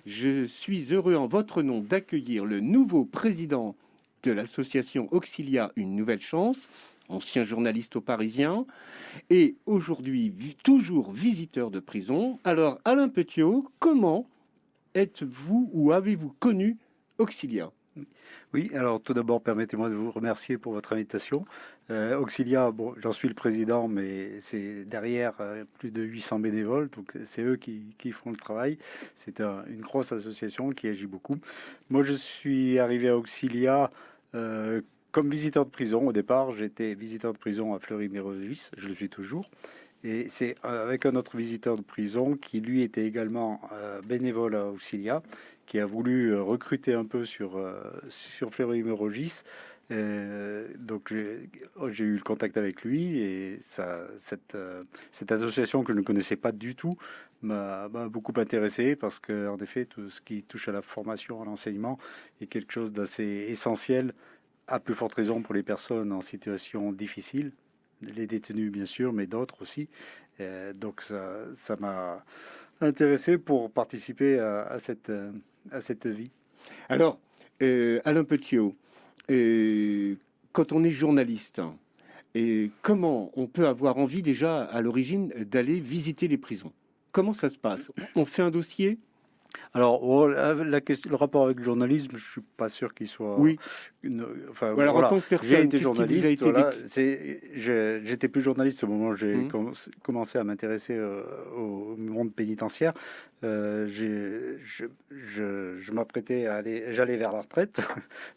Je suis heureux en votre nom d'accueillir le nouveau président de l'association Auxilia Une Nouvelle Chance, ancien journaliste au Parisien, et aujourd'hui toujours visiteur de prison. Alors, Alain Petiot, comment êtes-vous ou avez-vous connu Auxilia? Oui, alors tout d'abord, permettez-moi de vous remercier pour votre invitation. Auxilia, bon, j'en suis le président, mais c'est derrière plus de 800 bénévoles, donc c'est eux qui font le travail. C'est une grosse association qui agit beaucoup. Moi, je suis arrivé à Auxilia comme visiteur de prison. Au départ, j'étais visiteur de prison à Fleury-Mérogis, je le suis toujours. Et c'est avec un autre visiteur de prison qui, lui, était également bénévole à Auxilia, qui a voulu recruter un peu sur Fleury-Mérogis. Donc j'ai eu le contact avec lui et cette association que je ne connaissais pas du tout m'a beaucoup intéressé parce que en effet tout ce qui touche à la formation, à l'enseignement est quelque chose d'assez essentiel, à plus forte raison pour les personnes en situation difficile, les détenus bien sûr, mais d'autres aussi. Donc ça m'a intéressé pour participer à cette vie. Alors, Alain Petiot, quand on est journaliste, et comment on peut avoir envie déjà à l'origine d'aller visiter les prisons? Comment ça se passe? On fait un dossier? Alors, le rapport avec le journalisme, je suis pas sûr qu'il soit. Oui. Enfin, Ou alors en voilà, tant que j'ai personne, été qu'est-ce qui vous a journaliste. été Voilà, décrit? j'étais plus journaliste au moment où j'ai Mmh. commencé à m'intéresser au monde pénitentiaire. Je m'apprêtais à aller, j'allais vers la retraite,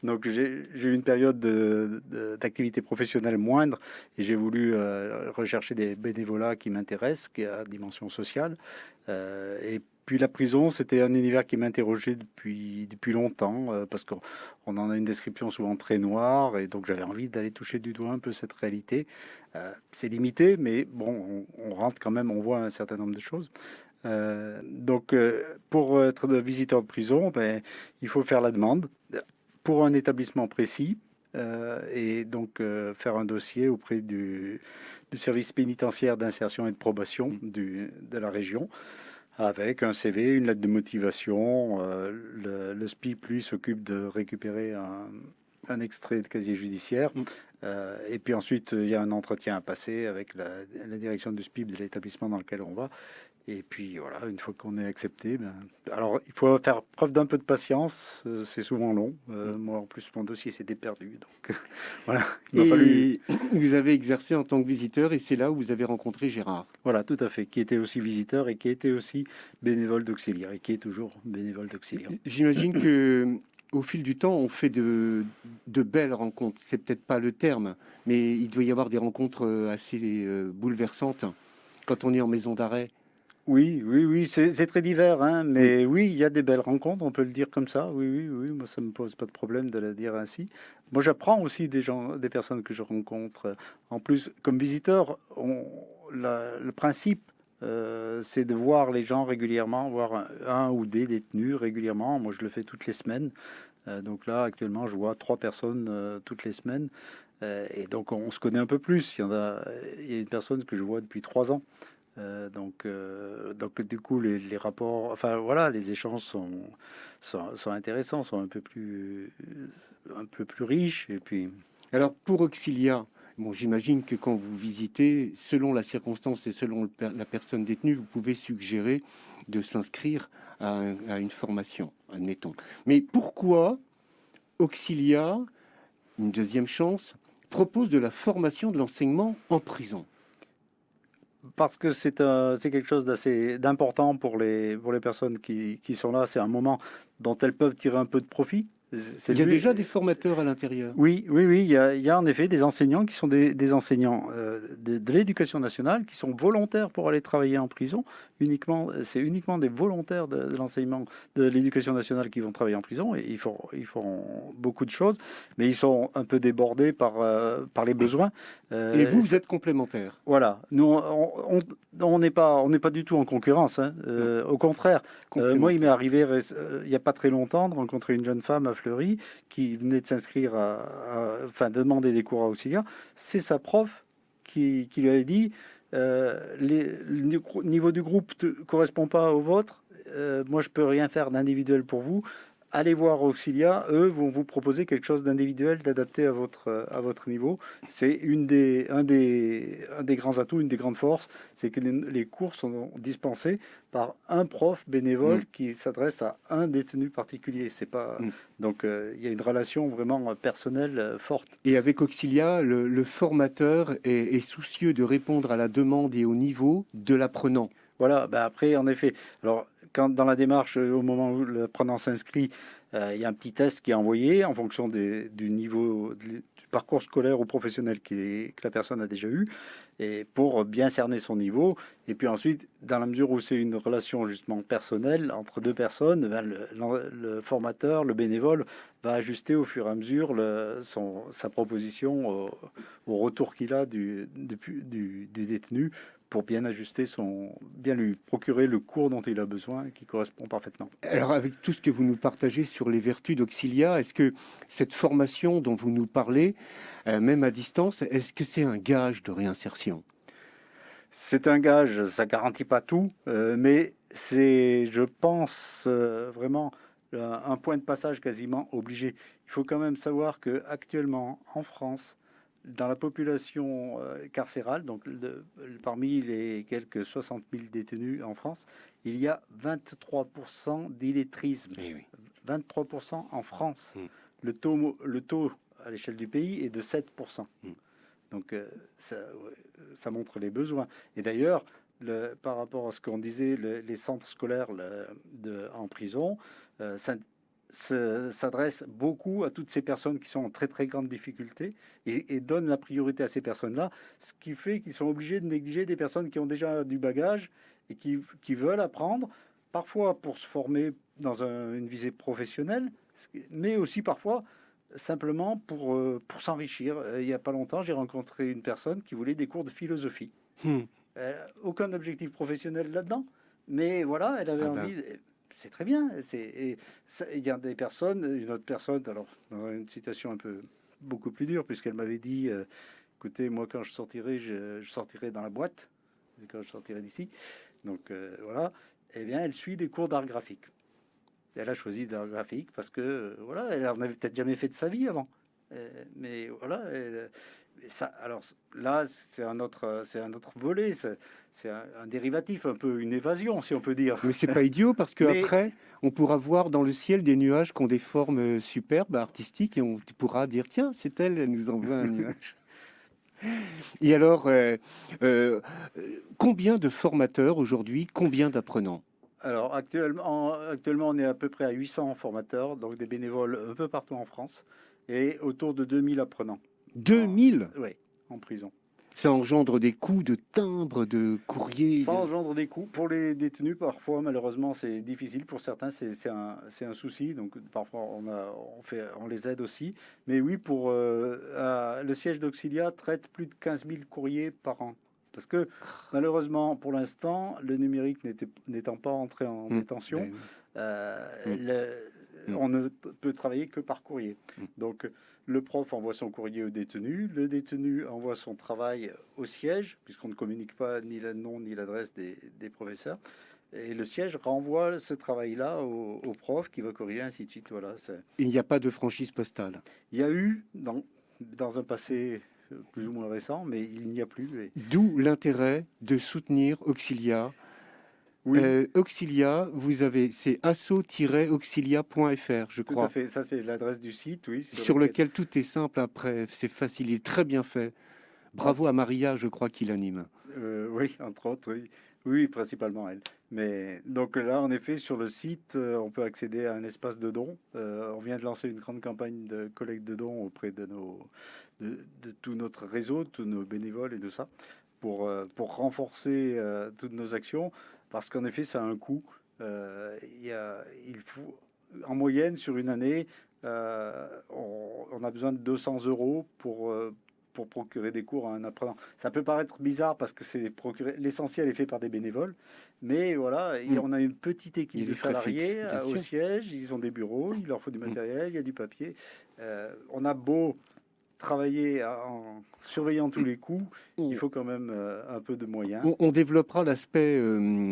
donc j'ai eu une période d'activité professionnelle moindre et j'ai voulu rechercher des bénévolats qui m'intéressent, qui a dimension sociale. Et puis la prison, c'était un univers qui m'interrogeait depuis longtemps, parce qu'on en a une description souvent très noire, et donc j'avais envie d'aller toucher du doigt un peu cette réalité. C'est limité, mais bon, on rentre quand même, on voit un certain nombre de choses. Donc, pour être visiteur de prison, ben, il faut faire la demande pour un établissement précis, et donc faire un dossier auprès du service pénitentiaire d'insertion et de probation de la région, avec un CV, une lettre de motivation. Le SPIP, lui, s'occupe de récupérer un extrait de casier judiciaire. Et puis ensuite, il y a un entretien à passer avec la direction du SPIP de l'établissement dans lequel on va. Et puis voilà, une fois qu'on est accepté, ben, alors il faut faire preuve d'un peu de patience, c'est souvent long. Moi en plus mon dossier s'était perdu, donc voilà, il m'a fallu. Et vous avez exercé en tant que visiteur et c'est là où vous avez rencontré Gérard. Voilà, tout à fait, qui était aussi visiteur et qui était aussi bénévole d'Auxilia et qui est toujours bénévole d'Auxilia. J'imagine que au fil du temps, on fait de belles rencontres. C'est peut-être pas le terme, mais il doit y avoir des rencontres assez bouleversantes quand on est en maison d'arrêt. Oui, oui, oui, c'est très divers, hein, mais oui, il y a des belles rencontres, on peut le dire comme ça. Oui, oui, oui, moi ça me pose pas de problème de le dire ainsi. Moi j'apprends aussi des gens, des personnes que je rencontre. En plus, comme visiteur, le principe, c'est de voir les gens régulièrement, voir un ou des détenus régulièrement. Moi je le fais toutes les semaines. Donc là, actuellement, je vois 3 personnes toutes les semaines. Et donc on se connaît un peu plus. Il y a une personne que je vois depuis 3 ans. Donc du coup les rapports, enfin voilà, les échanges sont intéressants, sont un peu plus riches. Et puis Alors pour Auxilia, bon, j'imagine que quand vous visitez, selon la circonstance et selon la personne détenue, vous pouvez suggérer de s'inscrire à une formation, admettons. Mais pourquoi Auxilia, une deuxième chance, propose de la formation de l'enseignement en prison? parce que c'est quelque chose d'important pour les personnes qui sont là. C'est un moment dont elles peuvent tirer un peu de profit. Il y a déjà des formateurs à l'intérieur. Oui, oui, oui, il y a en effet des enseignants qui sont des enseignants de l'éducation nationale, qui sont volontaires pour aller travailler en prison. C'est uniquement des volontaires de l'enseignement de l'éducation nationale qui vont travailler en prison, et ils font beaucoup de choses, mais ils sont un peu débordés par les besoins. Et vous, vous êtes complémentaires. Voilà, nous on n'est pas du tout en concurrence, hein. Au contraire, moi il m'est arrivé il n'y a pas très longtemps de rencontrer une jeune femme à Fleury qui venait de s'inscrire enfin demander des cours à Auxilia. C'est sa prof qui lui avait dit le niveau du groupe ne correspond pas au vôtre. moi, je peux rien faire d'individuel pour vous. Allez voir Auxilia, eux vont vous proposer quelque chose d'individuel, d'adapté à votre niveau. C'est un des grands atouts, une des grandes forces, c'est que les cours sont dispensés par un prof bénévole qui s'adresse à un détenu particulier. C'est pas, donc il y a une relation vraiment personnelle forte. Et avec Auxilia, le formateur est soucieux de répondre à la demande et au niveau de l'apprenant. Voilà, bah après, en effet, alors quand dans la démarche, au moment où l'apprenant s'inscrit, il y a un petit test qui est envoyé en fonction du niveau du parcours scolaire ou professionnel que la personne a déjà eu, et pour bien cerner son niveau. Et puis ensuite, dans la mesure où c'est une relation justement personnelle entre deux personnes, ben le formateur, le bénévole, va ajuster au fur et à mesure sa proposition au retour qu'il a du détenu, pour bien ajuster bien lui procurer le cours dont il a besoin, qui correspond parfaitement. Alors, avec tout ce que vous nous partagez sur les vertus d'Auxilia, est-ce que cette formation dont vous nous parlez, même à distance, est-ce que c'est un gage de réinsertion? C'est un gage, ça garantit pas tout, mais c'est, je pense, vraiment un point de passage quasiment obligé. Il faut quand même savoir que actuellement en France, dans la population carcérale, donc parmi les quelques 60 000 détenus en France, il y a 23% d'illettrisme. Eh oui. 23% en France. Le taux à l'échelle du pays est de 7%. Donc ça montre les besoins. Et d'ailleurs, par rapport à ce qu'on disait, les centres scolaires en prison, s'adresse beaucoup à toutes ces personnes qui sont en très très grande difficulté et donne la priorité à ces personnes-là, ce qui fait qu'ils sont obligés de négliger des personnes qui ont déjà du bagage et qui veulent apprendre, parfois pour se former dans une visée professionnelle, mais aussi parfois simplement pour s'enrichir. Il n'y a pas longtemps, j'ai rencontré une personne qui voulait des cours de philosophie. Aucun objectif professionnel là-dedans, mais voilà, elle avait envie... C'est très bien. Il y a des personnes, une autre personne, alors dans une situation un peu beaucoup plus dure, puisqu'elle m'avait dit, écoutez, moi quand je sortirai dans la boîte, quand je sortirai d'ici. Donc voilà, eh bien, elle suit des cours d'art graphique. Elle a choisi l'art graphique parce que voilà, elle en avait peut-être jamais fait de sa vie avant. Mais voilà, alors là, c'est un autre volet, c'est un dérivatif, un peu une évasion, si on peut dire. Mais c'est pas idiot parce que après, on pourra voir dans le ciel des nuages qui ont des formes superbes, artistiques, et on pourra dire tiens, c'est elle, elle nous envoie un nuage. Et alors, combien de formateurs aujourd'hui, combien d'apprenants? Alors actuellement, on est à peu près à 800 formateurs, donc des bénévoles un peu partout en France, et autour de 2000 apprenants. 2000? Oui, en prison. Ça engendre des coûts de timbre, de courrier? Ça engendre des coûts. Pour les détenus, parfois, malheureusement, c'est difficile. Pour certains, c'est un souci. Donc, parfois, on les aide aussi. Mais oui, le siège d'Auxilia traite plus de 15 000 courriers par an. Parce que, malheureusement, pour l'instant, le numérique n'étant pas entré en détention, on ne peut travailler que par courrier. Donc, le prof envoie son courrier au détenu, le détenu envoie son travail au siège, puisqu'on ne communique pas ni le nom ni l'adresse des professeurs, et le siège renvoie ce travail-là au prof qui va corriger, ainsi de suite. Voilà, il n'y a pas de franchise postale? Il y a eu, dans un passé plus ou moins récent, mais il n'y a plus. D'où l'intérêt de soutenir Auxilia. Oui. Auxilia, c'est asso-auxilia.fr, je crois. Tout à fait, ça c'est l'adresse du site, oui. Sur lequel tout est simple après, c'est facile, il est très bien fait. Bravo à Maria, je crois, qui l'anime. Oui, entre autres, oui. Oui, principalement elle. Mais donc là, en effet, sur le site, on peut accéder à un espace de dons. On vient de lancer une grande campagne de collecte de dons auprès de tout notre réseau, tous nos bénévoles et tout ça, pour renforcer toutes nos actions. Parce qu'en effet, ça a un coût. Il faut, en moyenne, sur une année, on a besoin de 200 € pour procurer des cours à un apprenant. Ça peut paraître bizarre parce que l'essentiel est fait par des bénévoles, mais voilà, on a une petite équipe de salariés au siège, ils ont des bureaux, il leur faut du matériel, il y a du papier. On a beau travailler en surveillant tous les coûts, il faut quand même un peu de moyens. On développera l'aspect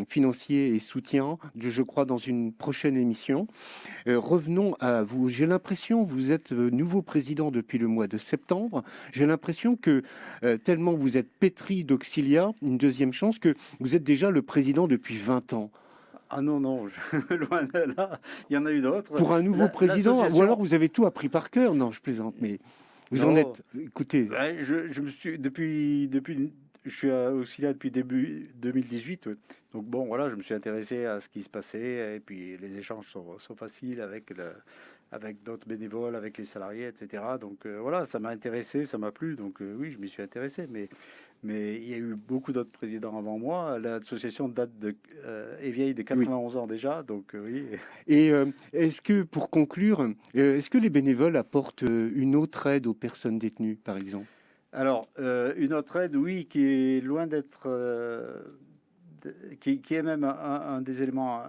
financier et soutien, je crois, dans une prochaine émission. Revenons à vous. J'ai l'impression, vous êtes nouveau président depuis le mois de septembre. J'ai l'impression que tellement vous êtes pétri d'Auxilia, une deuxième chance, que vous êtes déjà le président depuis 20 ans. Ah non, non, loin de là, il y en a eu d'autres. Pour un nouveau président, ou alors vous avez tout appris par cœur? Non, je plaisante, mais vous en êtes... Écoutez... Ouais, je me suis... Je suis auxiliaire depuis début 2018. Ouais. Donc bon, voilà, je me suis intéressé à ce qui se passait. Et puis les échanges sont faciles avec d'autres bénévoles, avec les salariés, etc. Donc voilà, ça m'a intéressé, ça m'a plu. Donc oui, je m'y suis intéressé. Mais il y a eu beaucoup d'autres présidents avant moi. L'association est vieille de 91 ans déjà. Donc oui. Et est-ce que, pour conclure, est-ce que les bénévoles apportent une autre aide aux personnes détenues, par exemple? Alors, une autre aide, oui, qui est loin d'être... qui est même un des éléments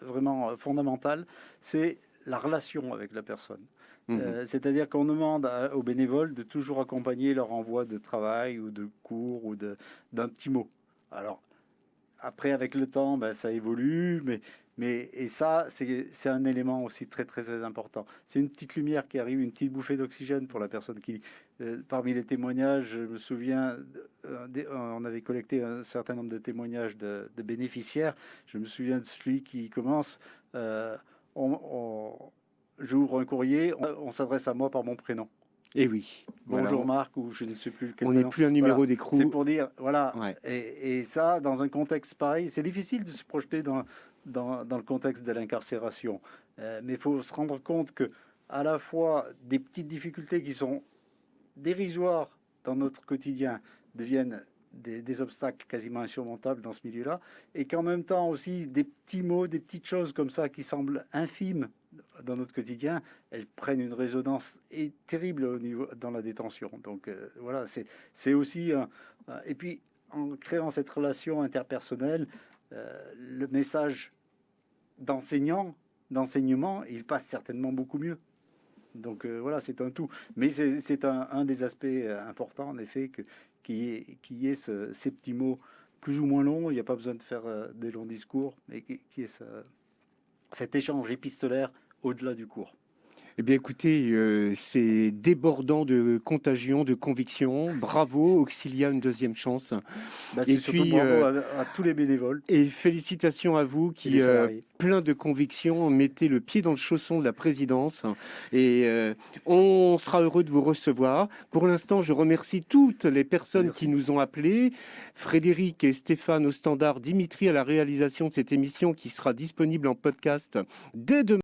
vraiment fondamental, c'est la relation avec la personne. C'est-à-dire qu'on demande aux bénévoles de toujours accompagner leur envoi de travail ou de cours ou d'un petit mot. Alors, après, avec le temps, ben, ça évolue, et ça, c'est un élément aussi très, très, très important. C'est une petite lumière qui arrive, une petite bouffée d'oxygène pour la personne qui... parmi les témoignages, je me souviens, on avait collecté un certain nombre de témoignages de bénéficiaires. Je me souviens de celui qui commence, j'ouvre un courrier, on s'adresse à moi par mon prénom. Eh oui. Bonjour voilà. Marc, ou je ne sais plus quel on n'est plus un numéro voilà. d'écrou. C'est pour dire, voilà. Ouais. Et ça, dans un contexte pareil, c'est difficile de se projeter dans le contexte de l'incarcération. Mais il faut se rendre compte que, à la fois, des petites difficultés qui sont dérisoires dans notre quotidien deviennent des obstacles quasiment insurmontables dans ce milieu-là, et qu'en même temps aussi, des petits mots, des petites choses comme ça qui semblent infimes dans notre quotidien, elles prennent une résonance terrible dans la détention. Donc voilà, c'est aussi... et puis, en créant cette relation interpersonnelle, le message d'enseignement, il passe certainement beaucoup mieux. Donc voilà, c'est un tout. Mais c'est un des aspects importants, en effet, qui est ces petits mots plus ou moins longs. Il n'y a pas besoin de faire des longs discours, mais qui est cet échange épistolaire au-delà du cours. Eh bien, écoutez, c'est débordant de contagion, de conviction. Bravo, Auxilia, une deuxième chance. Et puis, bravo à tous les bénévoles. Et félicitations à vous qui, plein de conviction, mettez le pied dans le chausson de la présidence. Et on sera heureux de vous recevoir. Pour l'instant, je remercie toutes les personnes qui nous ont appelés. Frédéric et Stéphane au standard, Dimitri à la réalisation de cette émission qui sera disponible en podcast dès demain.